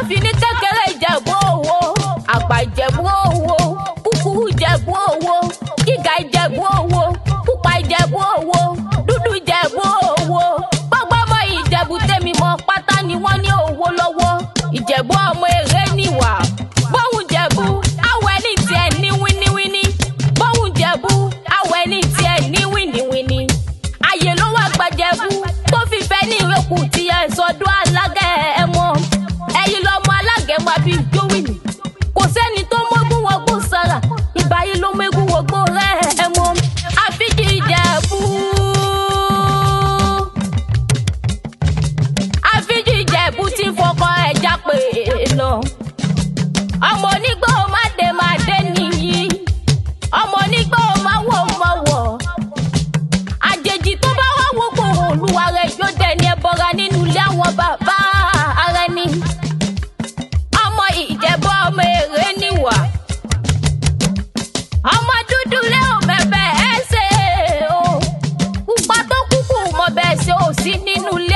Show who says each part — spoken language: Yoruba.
Speaker 1: fi ní kékeré Ìjẹ̀bú Òwò, àgbà Ìjẹ̀bú Òwò, kúkúrú Ìjẹ̀bú Òwò, gíga Ìjẹ̀bú Òwò, pupa Ìjẹ̀bú Òwò, dúdú Ìjẹ̀bú Òwò. Gbogbo ọmọ Ìjẹ̀bú tèmi mọ̀ pátá ni wọ́n ní owó lọ́wọ́. Ìjẹ̀bú ọmọ èrè níwà. Bóhùn Ìjẹ̀bú, àwọ̀ ẹni tiẹ̀ ní wíníwíní. Bóhùn Ìjẹ̀bú, àwọ̀ ẹni tiẹ̀ ní wíníwíní. Ayé ló wá gba Ìjẹ̀bú tó fi fẹ́ ní ìrókù tí ẹ sọdún alágẹ̀mọ. Ẹ̀yin lọmọ alágẹ̀mọ àbí ìjówìnì. Kò sẹ́ni tó mọ́gún wọgbó sára. Ìgbà yìí ló mẹ́gún wọgbó rẹ̀ mọ́. Àfíjì Ìjẹ̀bú. Àfíjì Ìjẹ̀bú ti fọkọ ẹja pè lọ. Ọmọ onígbò máa dé nìyí. Ọmọ onígbò máa wọ̀. Àjèjì tó bá wá wọ́pọ̀ olúwa rẹ̀ yóò dẹni ẹbọra nínú ilé àwọn bàbá ara ni. Ọmọ Ìjẹ̀bú ọmọ èrè níwà. Ọmọ dúdú lé ò mẹ́bẹ̀ ẹ́ ṣe o. Pupa tó kúkú mọ̀ bẹ́ẹ̀ ṣe ò sí nínú ilé.